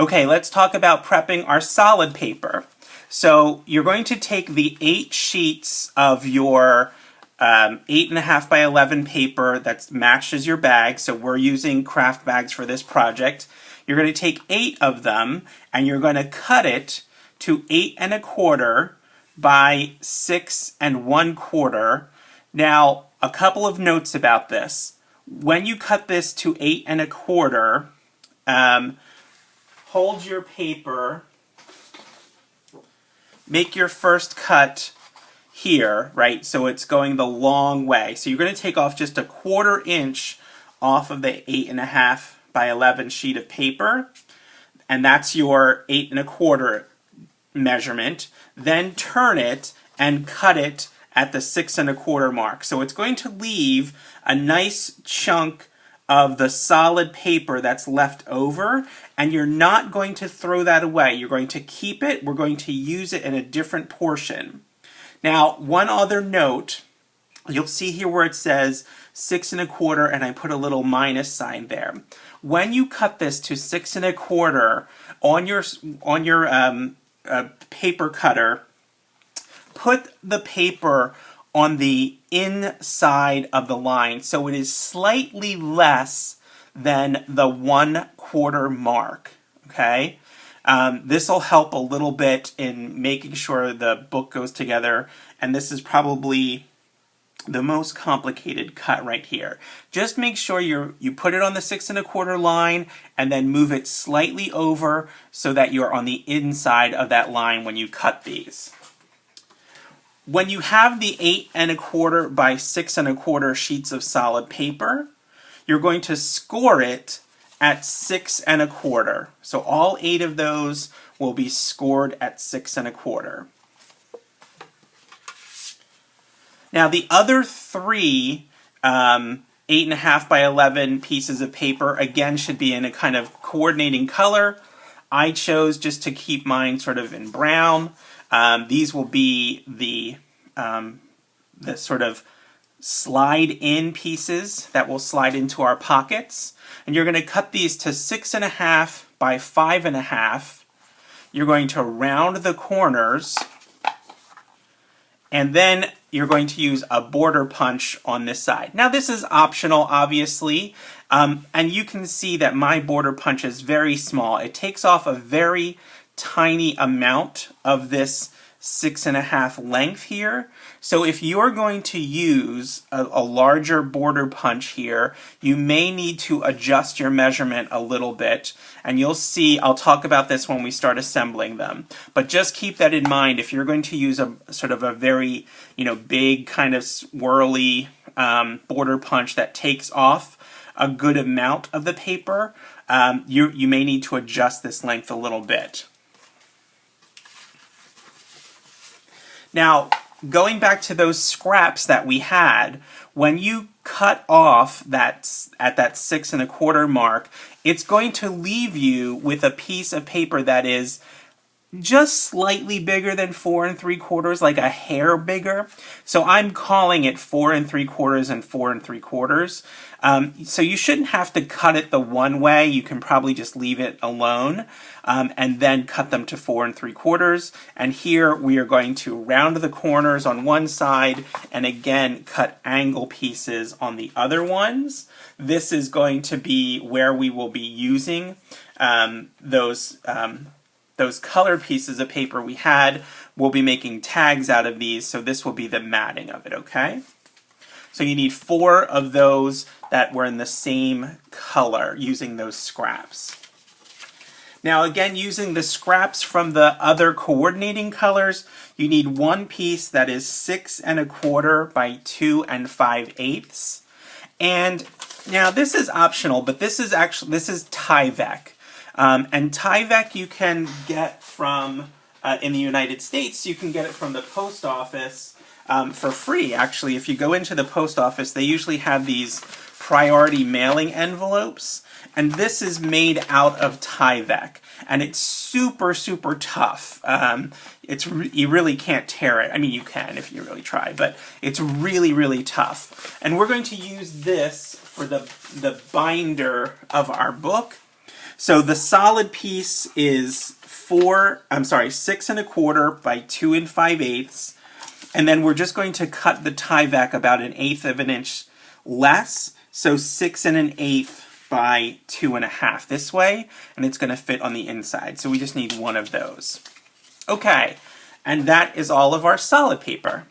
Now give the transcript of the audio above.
Okay, let's talk about prepping our solid paper. So you're going to take the 8 sheets of your 8.5 by 11 paper that matches your bag. So we're using craft bags for this project. You're going to take 8 of them and you're going to cut it to 8 1/4 by 6 1/4. Now, a couple of notes about this. When you cut this to 8 1/4, hold your paper, make your first cut here, right? So it's going the long way. So you're going to take off just a 1/4 inch off of the 8.5 by 11 sheet of paper, and that's your 8 1/4 measurement. Then turn it and cut it at the 6 1/4 mark. So it's going to leave a nice chunk of the solid paper that's left over, and you're not going to throw that away. You're going to keep it. We're going to use it in a different portion. Now, one other note, you'll see here where it says 6 1/4 and I put a little minus sign there. When you cut this to 6 1/4 on your paper cutter, put the paper on the inside of the line so it is slightly less than the 1/4 mark, okay? This will help a little bit in making sure the book goes together, and this is probably the most complicated cut right here. Just make sure you put it on the 6 1/4 line and then move it slightly over so that you're on the inside of that line when you cut these. When you have the 8 1/4 by 6 1/4 sheets of solid paper, you're going to score it at 6 1/4. So all 8 of those will be scored at 6 1/4. Now the other 3 8.5 by 11 pieces of paper, again, should be in a kind of coordinating color. I chose just to keep mine sort of in brown. These will be the sort of slide-in pieces that will slide into our pockets. And you're going to cut these to 6 1/2 by 5 1/2. You're going to round the corners, and then you're going to use a border punch on this side. Now this is optional, obviously, and you can see that my border punch is very small. It takes off a very tiny amount of this 6 1/2 length here. So if you're going to use a larger border punch here, you may need to adjust your measurement a little bit, and you'll see, I'll talk about this when we start assembling them. But just keep that in mind. If you're going to use a sort of a very, big kind of swirly border punch that takes off a good amount of the paper, you may need to adjust this length a little bit. Now, going back to those scraps that we had, when you cut off at that 6 1/4 mark, it's going to leave you with a piece of paper that is just slightly bigger than 4 3/4, like a hair bigger. So I'm calling it 4 3/4 and 4 3/4. So you shouldn't have to cut it the one way. You can probably just leave it alone and then cut them to 4 3/4. And here we are going to round the corners on one side and again cut angle pieces on the other ones. This is going to be where we will be using those color pieces of paper we had. We'll be making tags out of these, so this will be the matting of it, okay? So you need 4 of those that were in the same color using those scraps. Now again, using the scraps from the other coordinating colors, you need 1 piece that is 6 1/4 by 2 5/8. And now this is optional, but this is Tyvek. And Tyvek you can get from, in the United States, you can get it from the post office for free. Actually, if you go into the post office, they usually have these priority mailing envelopes, and this is made out of Tyvek, and it's super, super tough. You really can't tear it. I mean, you can if you really try, but it's really, really tough. And we're going to use this for the binder of our book. So the solid piece is 6¼ by 2 5/8. And then we're just going to cut the Tyvek about 1/8 of an inch less. So 6 1/8 by 2 1/2 this way. And it's going to fit on the inside. So we just need one of those. Okay. And that is all of our solid paper.